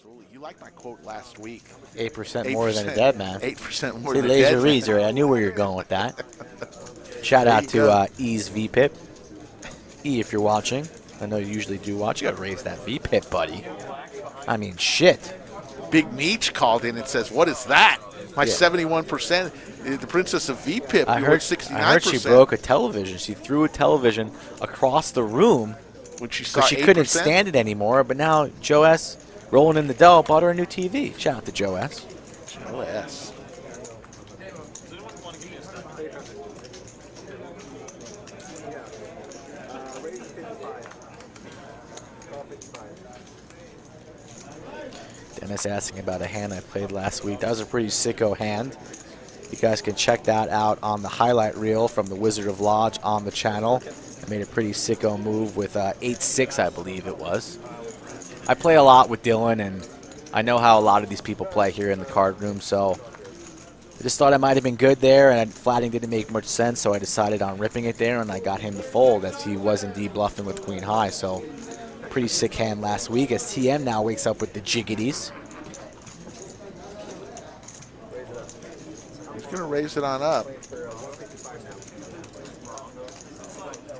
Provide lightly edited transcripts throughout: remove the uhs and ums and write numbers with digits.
Absolutely. You liked my quote last week. 8% more than a dead man. 8% more See, than a dead laser man. reads, right? I knew where you're going with that. Shout out to E's VPIP. E, if you're watching. I know you usually do watch. You got to raise that VPIP, buddy. I mean, shit. Big Meech called in and says, what is that? My 71%, the princess of VPIP, I you heard, were 69%. I heard she broke a television. She threw a television across the room when she because she couldn't stand it anymore. But now Joe S. rolling in the dough bought her a new TV. Shout out to Joe S. Joe S. Dennis asking about a hand I played last week. That was a pretty sicko hand. You guys can check that out on the highlight reel from the Wizard of Lodge on the channel. I made a pretty sicko move with 8-6, I believe it was. I play a lot with Dylan, and I know how a lot of these people play here in the card room, so I just thought I might have been good there, and flatting didn't make much sense, so I decided on ripping it there, and I got him to fold as he was indeed bluffing with Queen High. So pretty sick hand last week as TM now wakes up with the jiggities. He's going to raise it on up.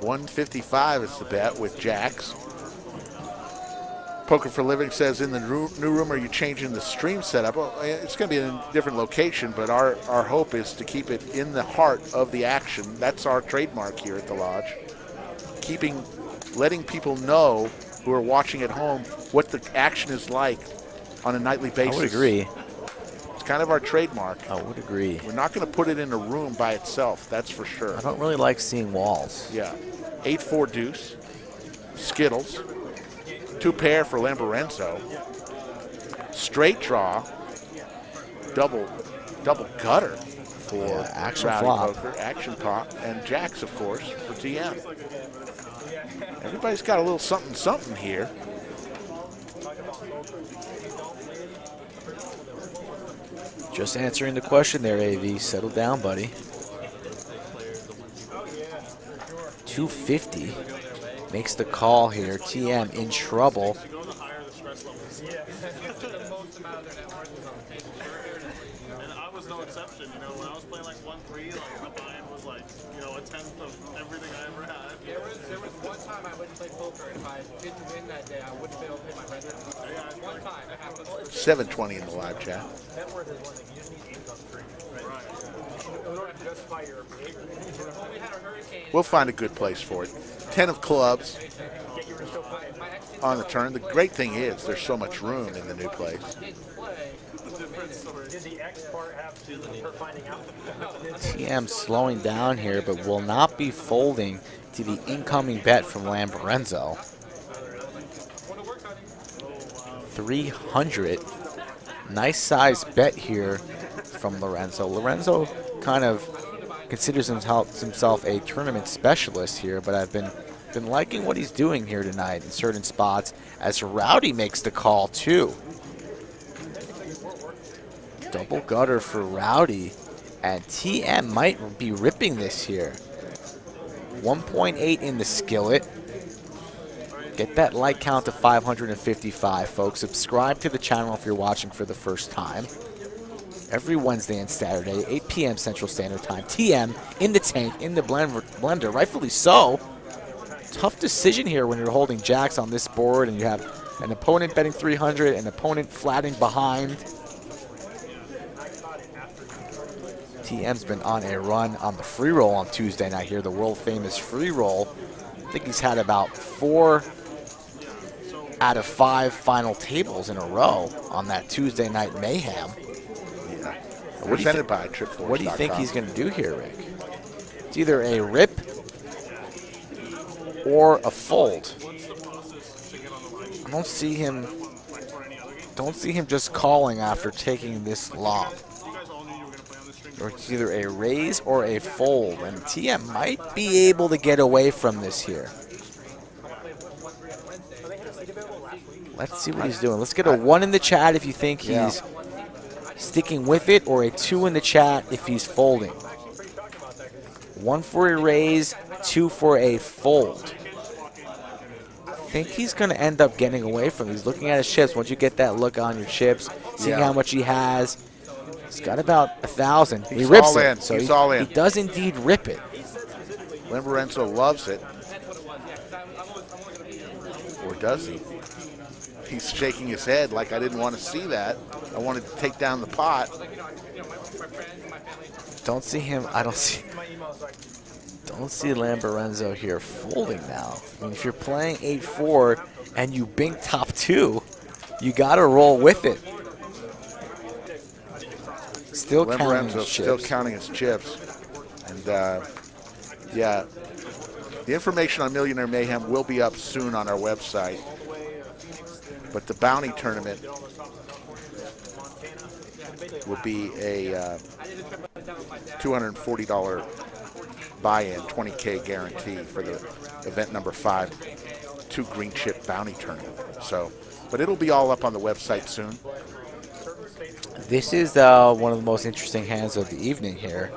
155 is the bet with jacks. Poker for Living says, in the new room, are you changing the stream setup? Well, it's going to be in a different location, but our hope is to keep it in the heart of the action. That's our trademark here at the Lodge. Letting people know who are watching at home what the action is like on a nightly basis. I would agree. It's kind of our trademark. I would agree. We're not going to put it in a room by itself, that's for sure. I don't really like seeing walls. Yeah. 8-4 deuce, Skittles, 2 pair for Lamborenzo, straight draw, double gutter for action Rowdy flop. Poker, action pop, and jacks, of course, for TM. Everybody's got a little something here. Just answering the question there, AV. Settle down, buddy. 250 makes the call here. TM in trouble. And I was no exception. You know, when I was playing like 1-3, like the buy-in was like, you know, a tenth of everything I ever had. There was one time I wouldn't play poker, and if I didn't win that day, I wouldn't be able to pay my rent. One time it happened. 720 in the live chat. Net worth is one thing. You just need income stream. Right. You don't have to justify your behavior. We had a hurricane. We'll find a good place for it. 10 of clubs on the turn. The great thing is there's so much room in the new place. Did the X part have to her finding out? TM slowing down here, but will not be folding to the incoming bet from Lamborenzo. 300. Nice size bet here from Lorenzo. Lorenzo kind of considers himself a tournament specialist here, but I've been liking what he's doing here tonight in certain spots as Rowdy makes the call too. Double gutter for Rowdy, and TM might be ripping this here. 1.8 in the skillet. Get that like count to 555, folks. Subscribe to the channel if you're watching for the first time. Every Wednesday and Saturday, 8 p.m. Central Standard Time. TM in the tank, in the blender, rightfully so. Tough decision here when you're holding jacks on this board and you have an opponent betting 300, an opponent flatting behind. TM's been on a run on the free roll on Tuesday night here, the world famous free roll. I think he's had about 4 out of 5 final tables in a row on that Tuesday night mayhem. Yeah. Presented by TripForce.com. What do you think he's going to do here, Rick? It's either a rip or a fold. I don't see him just calling after taking this long. Or it's either a raise or a fold, and TM might be able to get away from this here. Let's see what he's doing. Let's get a 1 in the chat if you think he's sticking with it, or a 2 in the chat if he's folding. 1 for a raise, 2 for a fold. think he's going to end up getting away from it. He's looking at his chips. Once you get that look on your chips, seeing how much he has, he's got about 1,000. He rips all it. in. So He's all in. He does indeed rip it. Lamborenzo loves it. Or does he? He's shaking his head like I didn't want to see that. I wanted to take down the pot. Don't see him. I don't see Lamborenzo here folding now. I mean, if you're playing 8-4 and you bink top 2, you got to roll with it. Still counting his chips. Still counting his chips. And, yeah, the information on Millionaire Mayhem will be up soon on our website. But the bounty tournament will be a $240 buy-in, 20K guarantee for the event number 5, 2 green chip bounty tournament. So, but it'll be all up on the website soon. This is one of the most interesting hands of the evening here.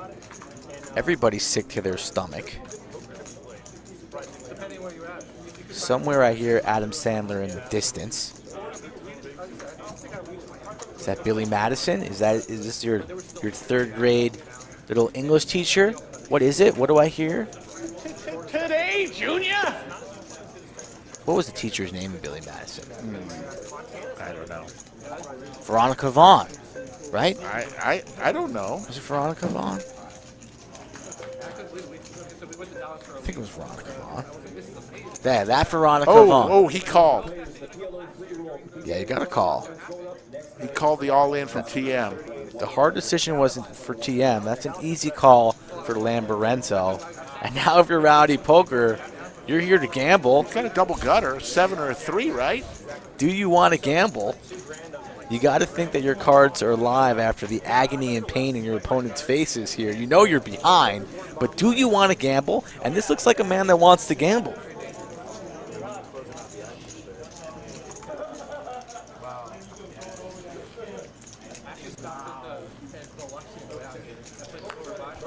Everybody's sick to their stomach. Somewhere I hear Adam Sandler in the distance. Is that Billy Madison? Is this your 3rd grade little English teacher? What is it? What do I hear? Today, Junior. What was the teacher's name in Billy Madison? I don't know. Veronica Vaughn, right? I don't know. Was it Veronica Vaughn? I think it was Veronica Vaughn. Yeah, that Veronica Vaughn. Oh, he called. Yeah, you got to call. He called the all-in from TM. The hard decision wasn't for TM. That's an easy call for Lamborenzo. And now if you're Rowdy Poker, you're here to gamble. He's got a double gutter, 7 or a 3, right? Do you want to gamble? You got to think that your cards are live after the agony and pain in your opponent's faces here. You know you're behind, but do you want to gamble? And this looks like a man that wants to gamble.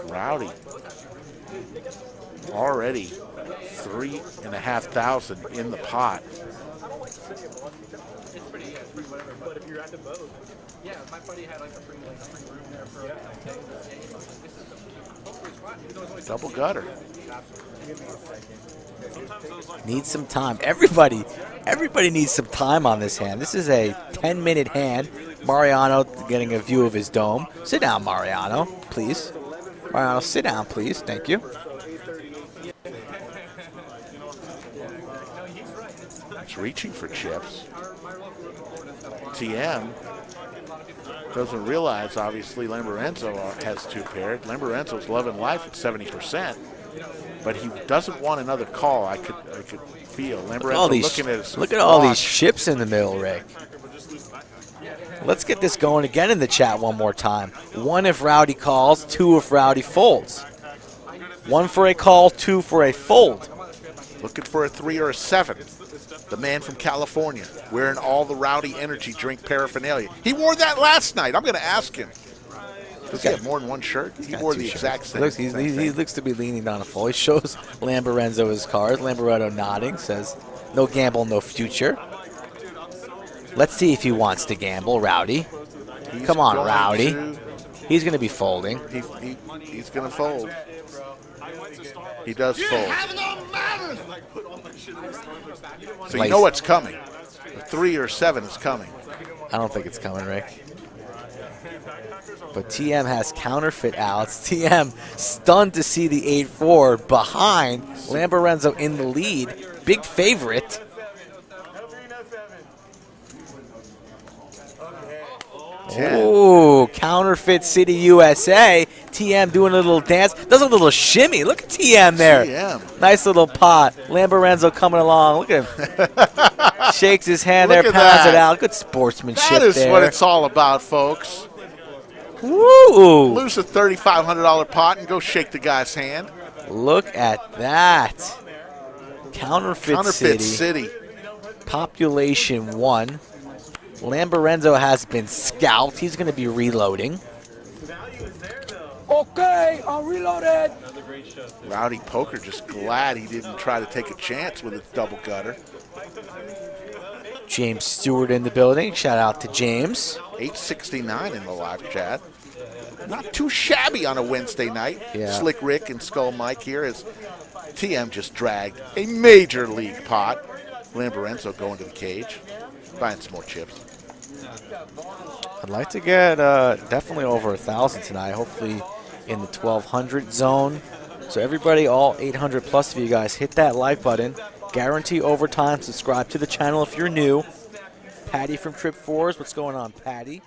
Rowdy already 3,500 in the pot. Double gutter. Needs some time. Everybody needs some time on this hand. This is a 10-minute hand. Mariano getting a view of his dome. Sit down, Mariano, please. Mariano, sit down, please. Thank you. It's reaching for chips. TM doesn't realize, obviously, Lamborenzo has 2 paired. Lamborenzo's loving life at 70%, but he doesn't want another call. I could feel Lamborenzo looking at his Look at all these chips in the middle, Rick. Let's get this going again in the chat one more time. 1 if Rowdy calls, 2 if Rowdy folds. 1 for a call, 2 for a fold. Looking for a 3 or a 7. The man from California, wearing all the Rowdy energy drink paraphernalia. He wore that last night. I'm going to ask him. Does he have more than 1 shirt? He wore the exact same. He looks to be leaning down a fold. He shows Lamborenzo his cards. Lamborenzo nodding, says, no gamble, no future. Let's see if he wants to gamble, Rowdy. Come on, Rowdy. He's going to be folding. He's going to fold. He does fold. So you know what's coming. A 3 or 7 is coming. I don't think it's coming, Rick. But TM has counterfeit outs. TM stunned to see the 8-4 behind. Lamborenzo in the lead. Big favorite. Ooh, counterfeit City USA. TM doing a little dance. Does a little shimmy. Look at TM there. TM. Nice little pot. Lamborenzo coming along. Look at him. Shakes his hand there, pounds it out. Good sportsmanship there. That is what it's all about, folks. Woo! Lose a $3,500 pot and go shake the guy's hand. Look at that. Counterfeit City. Population 1. Lamborenzo has been scalped. He's going to be reloading. Okay, I'm reloaded. Rowdy Poker just glad he didn't try to take a chance with his double gutter. James Stewart in the building. Shout out to James. 869 in the live chat. Not too shabby on a Wednesday night. Yeah. Slick Rick and Skull Mike here as TM just dragged a major league pot. Lamborenzo going to the cage, buying some more chips. I'd like to get definitely over 1,000 tonight, hopefully in the 1,200 zone. So everybody, all 800 plus of you guys, hit that like button. Guarantee overtime. Subscribe to the channel if you're new. Patty from Trip Fours. What's going on, Patty?